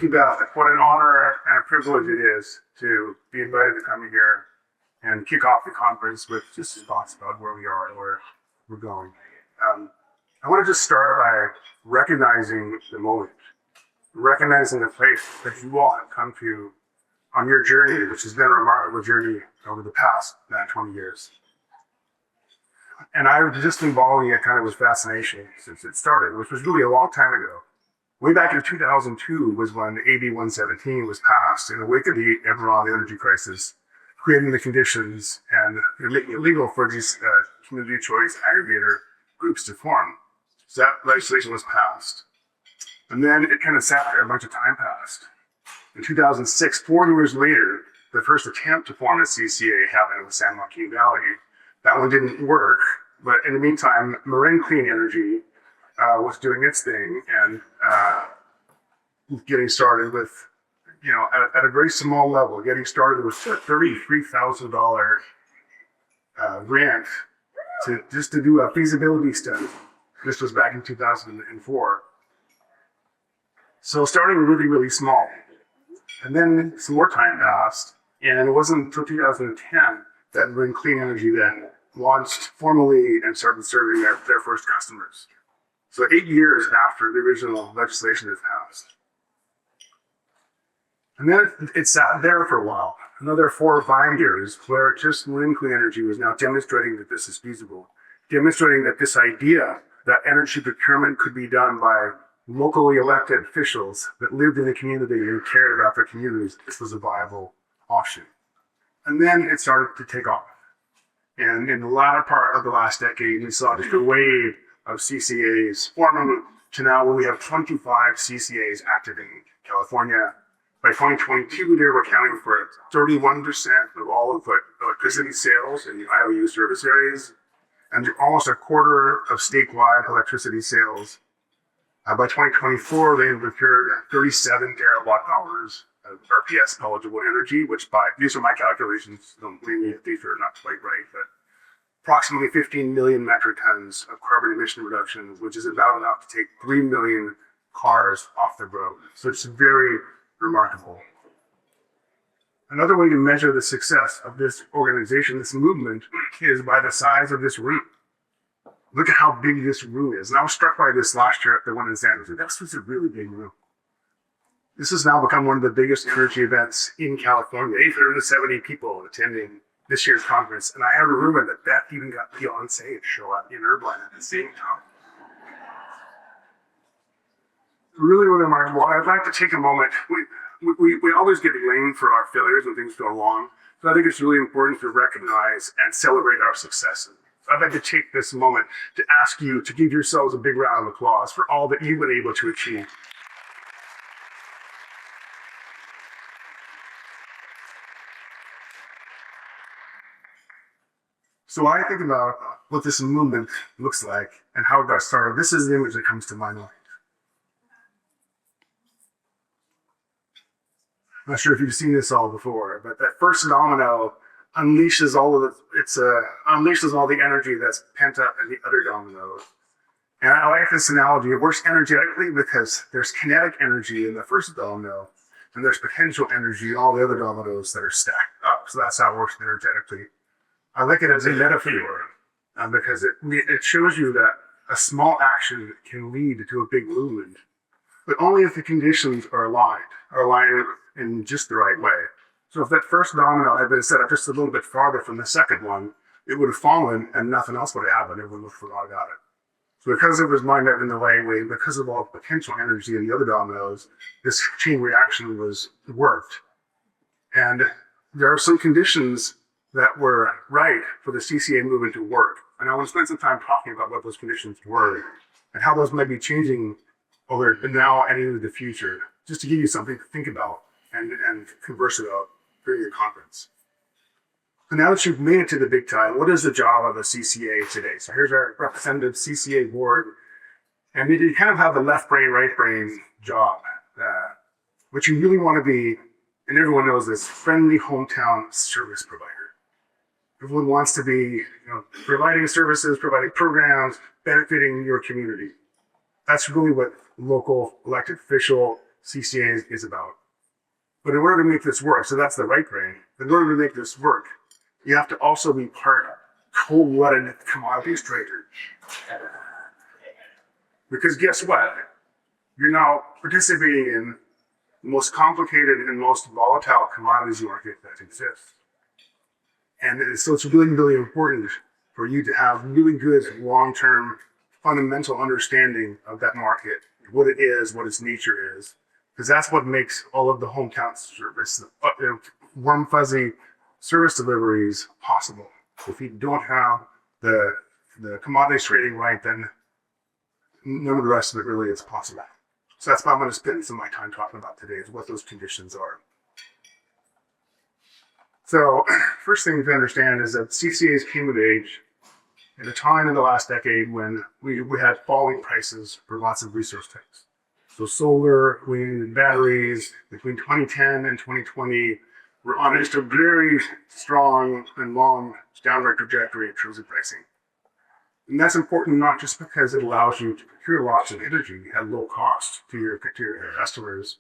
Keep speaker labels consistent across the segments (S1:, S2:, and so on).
S1: Thank you, Beth. What an honor and a privilege it is to be invited to come here and kick off the conference with just some thoughts about where we are and where we're going. I want to just start by recognizing the moment, recognizing the place that you all have come to on your journey, which has been a remarkable journey over the past 20 years. And I've just been following it kind of with fascination since it started, which was really a long time ago. Way back in 2002 was when AB 117 was passed in the wake of the Enron energy crisis, creating the conditions and making it legal for these community choice aggregator groups to form. So that legislation was passed. And then it kind of sat there, a bunch of time passed. In 2006, 4 years later, the first attempt to form a CCA happened in the San Joaquin Valley. That one didn't work, but in the meantime, Marin Clean Energy was doing its thing and getting started with, at a very small level, getting started with a $33,000 grant to do a feasibility study. This was back in 2004. So starting really, really small. And then some more time passed, and it wasn't until 2010 that Marin Clean Energy then launched formally and started serving their first customers. So 8 years after the original legislation was passed. And then it sat there for a while, another 4 or 5 years, where just Marin Clean Energy was now demonstrating that this is feasible, demonstrating that this idea that energy procurement could be done by locally elected officials that lived in the community and cared about their communities, this was a viable option. And then it started to take off. And in the latter part of the last decade, we saw just a wave of CCAs forming to now where we have 25 CCAs active in California. By 2022, they were accounting for 31% of all of the electricity sales in the IOU service areas, and almost a quarter of statewide electricity sales. By 2024, they procured 37 terawatt hours of RPS eligible energy, which these are my calculations, don't believe me if these are not quite right, but approximately 15 million metric tons of carbon emission reductions, which is about enough to take 3 million cars off the road. So it's very remarkable. Another way to measure the success of this organization, this movement, is by the size of this room. Look at how big this room is. And I was struck by this last year at the one in San Jose. This was a really big room. This has now become one of the biggest energy events in California. 870 people attending this year's conference. And I had a rumor that Beth even got Beyonce to show up in Irvine at the same time. Really, really remarkable. I'd like to take a moment. We always get blamed for our failures when things go wrong. So I think it's really important to recognize and celebrate our successes. I'd like to take this moment to ask you to give yourselves a big round of applause for all that you've been able to achieve. So when I think about what this movement looks like and how it got started, this is the image that comes to my mind. I'm not sure if you've seen this all before, but that first domino unleashes all the energy that's pent up in the other dominoes. And I like this analogy. It works energetically because there's kinetic energy in the first domino, and there's potential energy in all the other dominoes that are stacked up. So that's how it works energetically. I like it as a metaphor because it shows you that a small action can lead to a big movement, but only if the conditions are aligned in just the right way. So if that first domino had been set up just a little bit farther from the second one, it would have fallen and nothing else would have happened. Everyone would have forgot about it. So because it was lined up in the right way, because of all the potential energy in the other dominoes, this chain reaction worked. And there are some conditions that were right for the CCA movement to work. And I want to spend some time talking about what those conditions were and how those might be changing over now and into the future, just to give you something to think about and converse about during your conference. So now that you've made it to the big time, what is the job of a CCA today? So here's our representative CCA board. And you kind of have the left brain, right brain job, which you really want to be, and everyone knows this, friendly hometown service provider. Everyone wants to be providing services, providing programs, benefiting your community. That's really what local elected official CCA is about. But in order to make this work, so that's the right brain, in order to make this work, you have to also be part cold-blooded commodities trader. Because guess what? You're now participating in the most complicated and most volatile commodities market that exists. And so it's really, really important for you to have really good long-term fundamental understanding of that market, what it is, what its nature is, because that's what makes all of the hometown service, warm, fuzzy service deliveries possible. If you don't have the commodities trading right, then none of the rest of it really is possible. So that's what I'm going to spend some of my time talking about today, is what those conditions are. So first thing to understand is that CCAs came of age at a time in the last decade when we had falling prices for lots of resource types. So solar, wind, and batteries between 2010 and 2020 were on just a very strong and long downward trajectory in terms of pricing. And that's important not just because it allows you to procure lots of energy at low cost to your customers,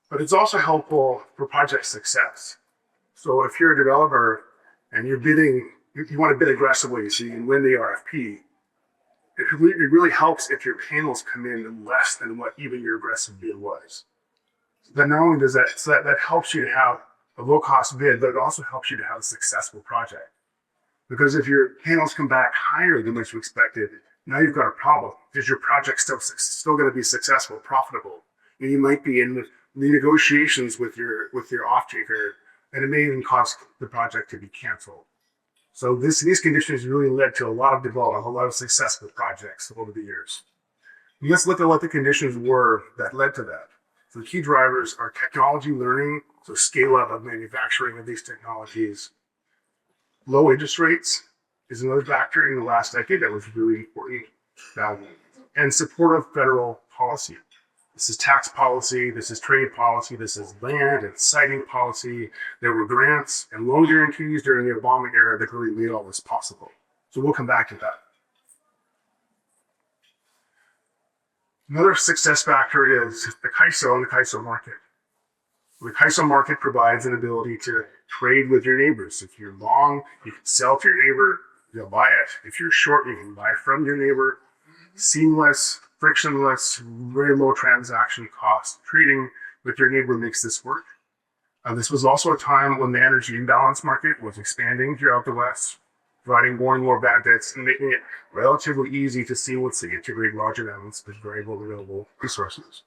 S1: but it's also helpful for project success. So if you're a developer and you're bidding, you want to bid aggressively so you can win the RFP, it really helps if your panels come in less than what even your aggressive bid was. Then not only does that, so that helps you to have a low-cost bid, but it also helps you to have a successful project. Because if your panels come back higher than what you expected, now you've got a problem, because your project's still going to be successful, profitable. And you might be in the negotiations with your off-taker, and it may even cause the project to be canceled. So these conditions really led to a lot of development, a lot of successful projects over the years. And let's look at what the conditions were that led to that. So the key drivers are technology learning, so scale up of manufacturing of these technologies. Low interest rates is another factor in the last decade that was really important. And supportive federal policy. This is tax policy, this is trade policy, this is land and siting policy. There were grants and loan guarantees during the Obama era that really made all this possible. So we'll come back to that. Another success factor is the CAISO and the CAISO market. The CAISO market provides an ability to trade with your neighbors. If you're long, you can sell to your neighbor, they'll buy it. If you're short, you can buy from your neighbor. Seamless, frictionless, very low transaction cost. Trading with your neighbor makes this work. This was also a time when the energy imbalance market was expanding throughout the West, providing more and more benefits and making it relatively easy to seamlessly integrate large amounts of variable renewable resources.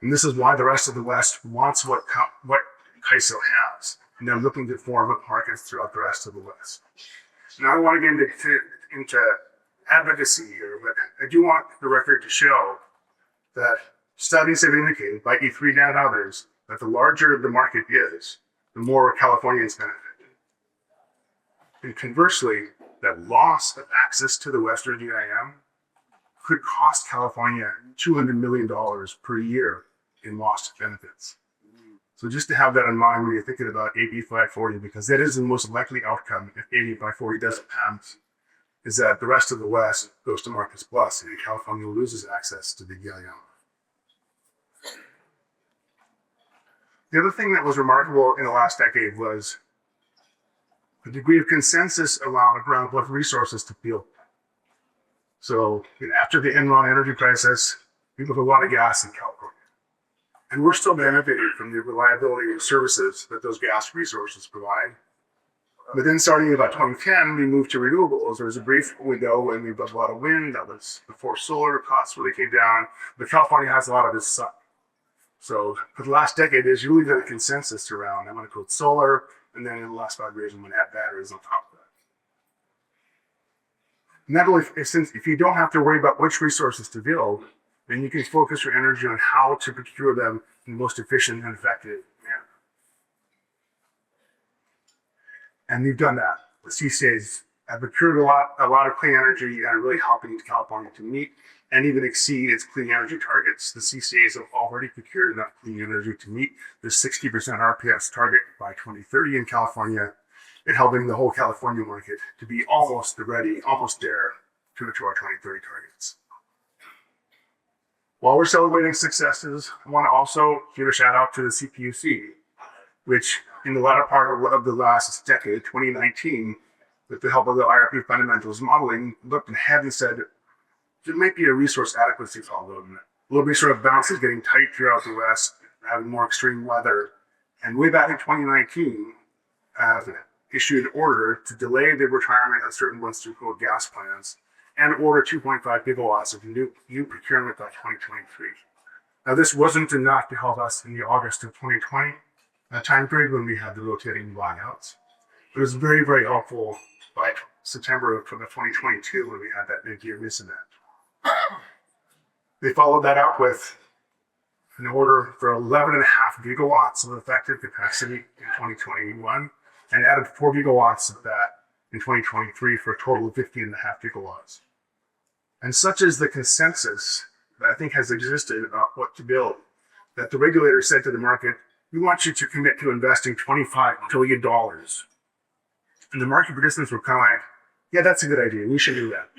S1: And this is why the rest of the West wants what CAISO has. And they're looking to form markets throughout the rest of the West. Now I want to get into advocacy here, but I do want the record to show that studies have indicated by E3 and others that the larger the market is, the more Californians benefit. And conversely, that loss of access to the Western EIM could cost California $200 million per year in lost benefits. So just to have that in mind when you're thinking about AB 540, because that is the most likely outcome if AB 540 doesn't pass, is that the rest of the West goes to Marcus Plus and California loses access to the EIM. The other thing that was remarkable in the last decade was the degree of consensus around what resources to build. So after the Enron energy crisis, we have a lot of gas in California. And we're still benefiting from the reliability of services that those gas resources provide. But then starting about 2010, we moved to renewables. There was a brief window when we built a lot of wind. That was before solar costs really came down. But California has a lot of this sun. So for the last decade, there's really been a consensus around, I'm going to quote solar, and then in the last 5 years, I'm going to add batteries on top of that. And that really, if you don't have to worry about which resources to build, then you can focus your energy on how to procure them in the most efficient and effective manner. And we've done that. The CCAs have procured a lot of clean energy and are really helping California to meet and even exceed its clean energy targets. The CCAs have already procured enough clean energy to meet the 60% RPS target by 2030 in California, and helping the whole California market to be almost ready, almost there to our 2030 targets. While we're celebrating successes, I want to also give a shout out to the CPUC, which in the latter part of the last decade, 2019, with the help of the IRP fundamentals modeling, looked ahead and said there might be a resource adequacy problem. Low resource balance is getting tight throughout the West, having more extreme weather. And way back in 2019, issued an order to delay the retirement of certain Western coal gas plants and order 2.5 gigawatts of new procurement by 2023. Now, this wasn't enough to help us in the August of 2020 time period when we had the rotating blackouts. It was very, very helpful by September of 2022 when we had that mid-year incident. They followed that up with an order for 11.5 gigawatts of effective capacity in 2021 and added 4 gigawatts of that in 2023 for a total of 15.5 gigawatts. And such is the consensus that I think has existed about what to build, that the regulator said to the market, we want you to commit to investing $25 billion. And the market participants were kind of like, yeah, that's a good idea. We should do that.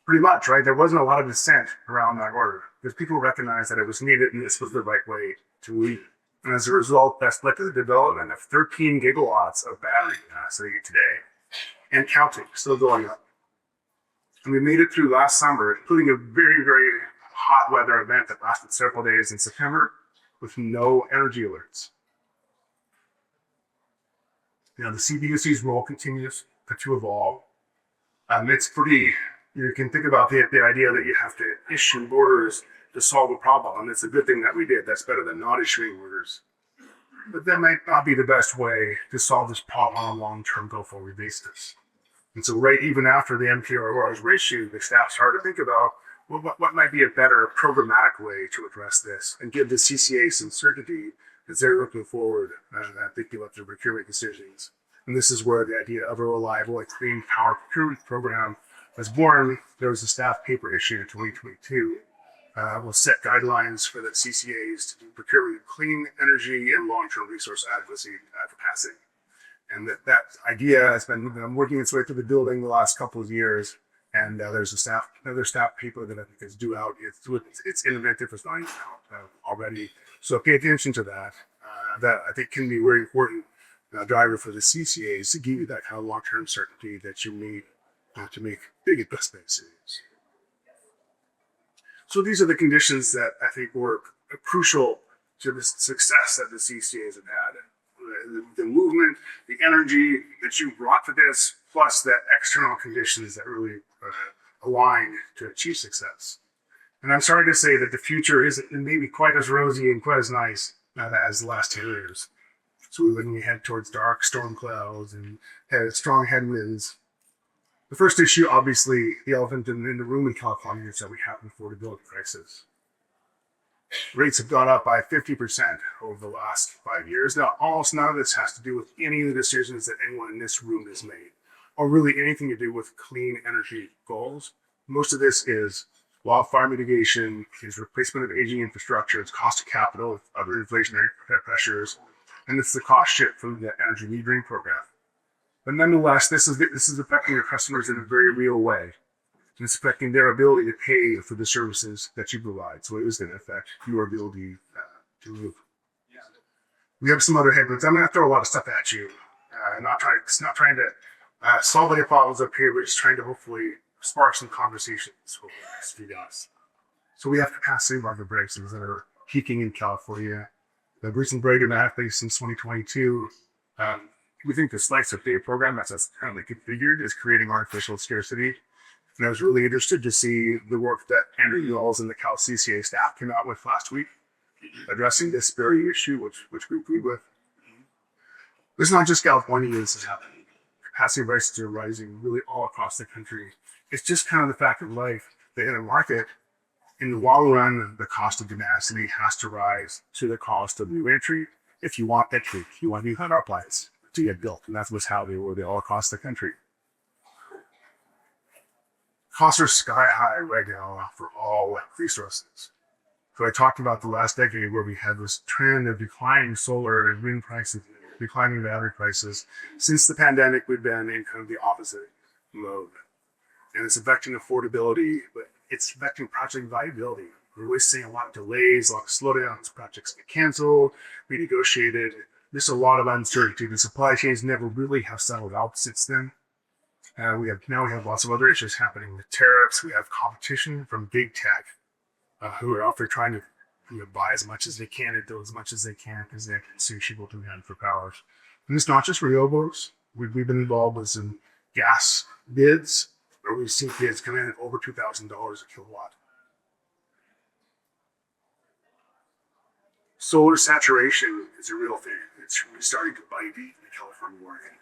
S1: Pretty much, right? There wasn't a lot of dissent around that order because people recognized that it was needed and this was the right way to lead. And as a result, that's led to the development of 13 gigawatts of battery capacity today and counting, still going up. And we made it through last summer, including a very, very hot weather event that lasted several days in September with no energy alerts. You know, the CPUC's role continues to evolve. It's pretty, you can think about the idea that you have to issue orders to solve a problem. And it's a good thing that we did. That's better than not issuing orders. But that might not be the best way to solve this problem on a long-term go-forward basis. And so right even after the MPRORs were issued, the staff started to think about, well, what might be a better programmatic way to address this and give the CCA some certainty as they're looking forward and thinking about their procurement decisions. And this is where the idea of a reliable and clean power procurement program was born. There was a staff paper issued in 2022. Will set guidelines for the CCAs to do procurement of clean energy and long-term resource adequacy capacity. And that idea has been working its way through the building the last couple of years. And there's another staff paper that I think is due out. It's innovative, it's not out already. So pay attention to that. That I think can be very important driver for the CCAs to give you that kind of long-term certainty that you need to make big investment decisions. So these are the conditions that I think were crucial to the success that the CCAs have had. The movement, the energy that you brought to this, plus the external conditions that really aligned to achieve success. And I'm sorry to say that the future isn't maybe quite as rosy and quite as nice as the last 10 years. So when we head towards dark storm clouds and had strong headwinds, the first issue, obviously, the elephant in the room in California is that we have an affordability crisis. Rates have gone up by 50% over the last 5 years. Now, almost none of this has to do with any of the decisions that anyone in this room has made, or really anything to do with clean energy goals. Most of this is wildfire mitigation, is replacement of aging infrastructure, it's cost of capital, other inflationary pressures, and it's the cost shift from the energy metering program. But nonetheless, this is affecting your customers in a very real way. It's affecting their ability to pay for the services that you provide. So it is going to affect your ability to move. We have some other headwinds. I'm going to throw a lot of stuff at you. Not trying to solve any problems up here, but just trying to hopefully spark some conversations over the next few days. So we have capacity market breaks that are peaking in California. The recent break in that place since 2022. We think the slice of data program that's currently configured is creating artificial scarcity. And I was really interested to see the work that Andrew Knowles and the Cal CCA staff came out with last week, addressing this very issue, which we agreed with. It's not just California this is happening. Capacity prices are rising really all across the country. It's just kind of the fact of life that in a market, in the long run, the cost of capacity has to rise to the cost of new entry. If you want entry, you want new power plants to get built. And that's what's how they were all across the country. Costs are sky high right now for all resources. So I talked about the last decade where we had this trend of declining solar and wind prices, declining battery prices. Since the pandemic, we've been in kind of the opposite mode. And it's affecting affordability, but it's affecting project viability. We're really seeing a lot of delays, a lot of slowdowns, projects get canceled, renegotiated. There's a lot of uncertainty. The supply chains never really have settled out since then. We have lots of other issues happening with tariffs. We have competition from big tech, who are out there trying to buy as much as they can and do as much as they can because they have insatiable demand for power. And it's not just renewables. We've been involved with some gas bids, where we've seen bids come in at over $2,000 a kilowatt. Solar saturation is a real thing. It's really starting to bite in the California market.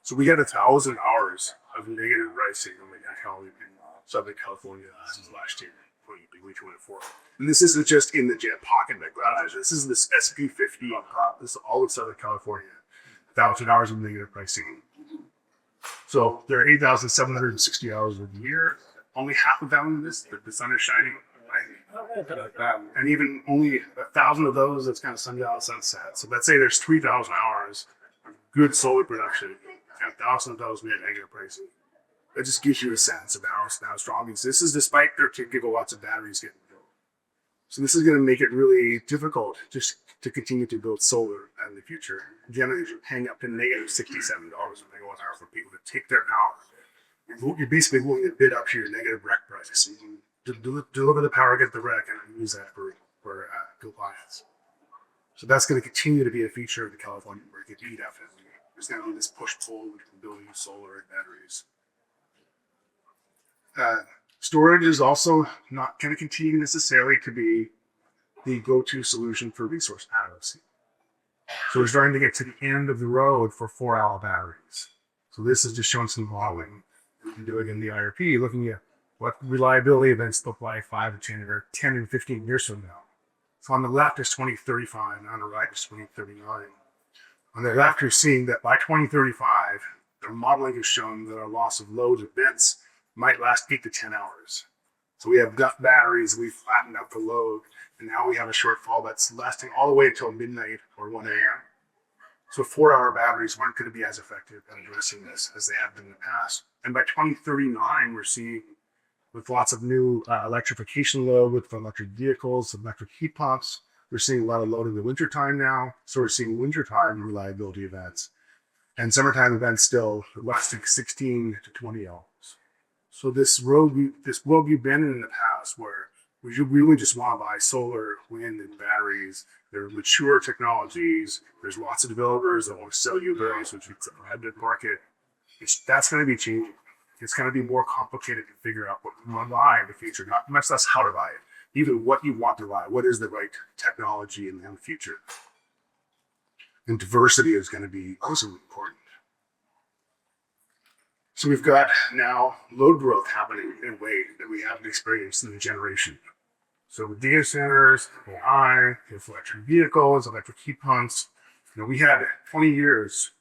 S1: So we got 1,000 hours of negative pricing in Southern California last year, 2024. And this isn't just in the jet pocket garage. This is this SP 50 on top. This is all of Southern California. 1,000 hours of negative pricing. So there are 8,760 hours of the year. Only half of them, the sun is shining. And even only 1,000 of those, it's kind of sundown, sunset. So let's say there's 3,000 hours of good solar production, and 1,000 of those we had negative pricing. That just gives you a sense of how strong it is. This is despite 13 gigawatts of batteries getting built. So this is going to make it really difficult just to continue to build solar in the future. Generators are paying up to negative $67 a megawatt hour for people to take their power. You're basically willing to bid up to your negative rec price. So you can deliver the power, get the rec, and use that for compliance. So that's going to continue to be a feature of the California market. Definitely. There's going to be this push-pull between building solar and batteries. Storage is also not going to continue necessarily to be the go-to solution for resource adequacy. So we're starting to get to the end of the road for 4-hour batteries. So this is just showing some modeling. We can do it in the IRP, looking at what reliability events look like 5 to 10 or 10 and 15 years from now. So on the left is 2035, and on the right is 2039. On the left, you're seeing that by 2035, the modeling has shown that our loss of load events might last 8 to 10 hours. So we have got batteries, we've flattened out the load, and now we have a shortfall that's lasting all the way until midnight or 1 a.m. So 4-hour batteries weren't going to be as effective at addressing this as they have been in the past. And by 2039, we're seeing, with lots of new electrification load with electric vehicles, electric heat pumps, we're seeing a lot of load in the wintertime now. So we're seeing wintertime reliability events. And summertime events still lasting 16 to 20 hours. So this world we've been in the past, where we really just want to buy solar, wind, and batteries. They're mature technologies. There's lots of developers that want to sell you those, which is a competitive market. That's going to be changing. It's going to be more complicated to figure out what you want to buy in the future, not much less how to buy it, even what you want to buy. What is the right technology in the future? And diversity is going to be also important. So we've got now load growth happening in a way that we haven't experienced in a generation. So with data centers, AI, electric vehicles, electric heat pumps, we had 20 years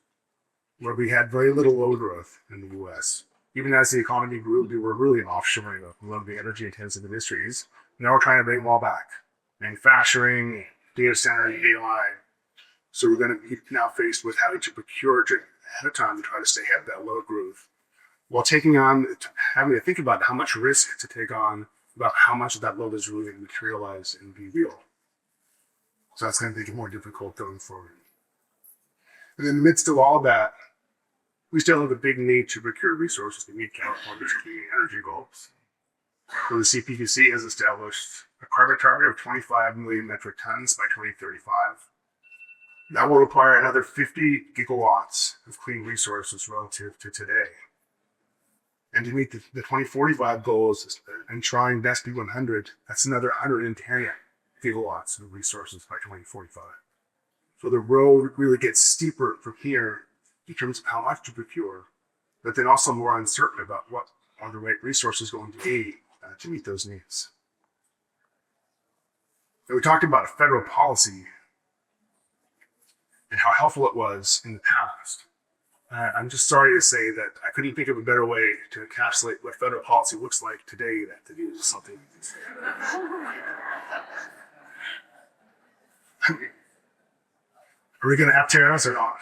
S1: where we had very little load growth in the US. Even as the economy grew, we were really offshoring of a lot of the energy intensive industries. Now we're trying to bring them all back. Manufacturing, data center, AI. So we're going to be now faced with having to procure ahead of time to try to stay ahead of that load growth, while having to think about how much risk to take on, about how much of that load is really going to materialize and be real. So that's going to make it more difficult going forward. And in the midst of all of that, we still have a big need to procure resources to meet California's clean energy goals. So the CPUC has established a carbon target of 25 million metric tons by 2035. That will require another 50 gigawatts of clean resources relative to today. And to meet the 2045 goals and trying NESP 100, that's another 110 gigawatts of resources by 2045. So the road really gets steeper from here in terms of how much to procure, but then also more uncertain about what are the right resources going to be to meet those needs. And we talked about a federal policy and how helpful it was in the past. I'm just sorry to say that I couldn't think of a better way to encapsulate what federal policy looks like today than to use something. Are we going to have tariffs or not?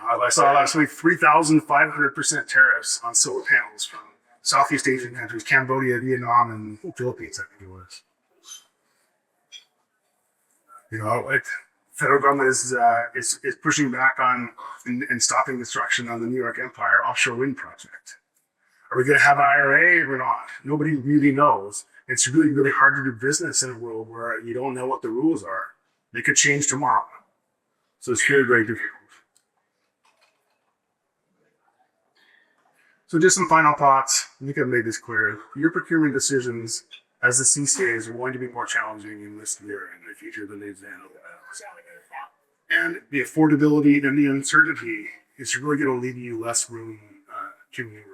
S1: I saw last week 3,500% tariffs on solar panels from Southeast Asian countries, Cambodia, Vietnam, and Philippines, I think it was. You know, like federal government is pushing back on and stopping construction on the New York Empire offshore wind project. Are we going to have an IRA or not? Nobody really knows. It's really, really hard to do business in a world where you don't know what the rules are. They could change tomorrow. So it's very, very difficult. So just some final thoughts. I think I've made this clear. Your procurement decisions as the CCAs are going to be more challenging in this year and the future than they've been. And the affordability and the uncertainty is really going to leave you less room to maneuver.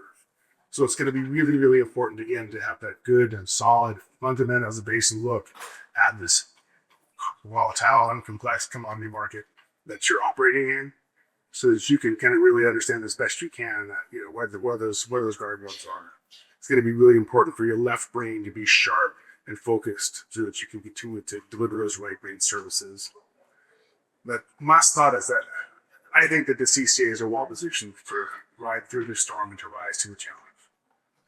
S1: So it's going to be really, really important, again, to have that good and solid fundamental as a base and look at this volatile and complex commodity market that you're operating in, so that you can kind of really understand as best you can, you know, where those guardrails are. It's going to be really important for your left brain to be sharp and focused so that you can continue to deliver those right brain services. But last thought is that I think that the CCAs are well positioned to ride through the storm and to rise to the challenge.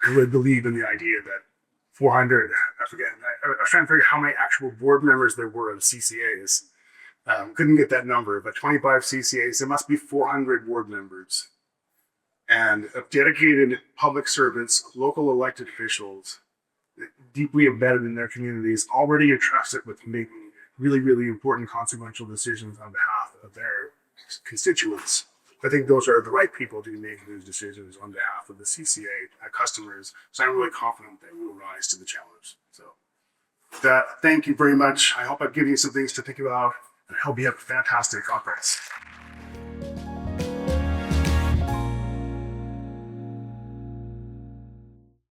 S1: I really believe in the idea that 400, I was trying to figure out how many actual board members there were of CCAs. Couldn't get that number, but 25 CCAs, there must be 400 board members. And of dedicated public servants, local elected officials, deeply embedded in their communities, already entrusted with making really, really important consequential decisions on behalf of their constituents. I think those are the right people to be making those decisions on behalf of the CCA customers. So I'm really confident that we will rise to the challenge. So with that, thank you very much. I hope I've given you some things to think about, and I hope you have a fantastic conference.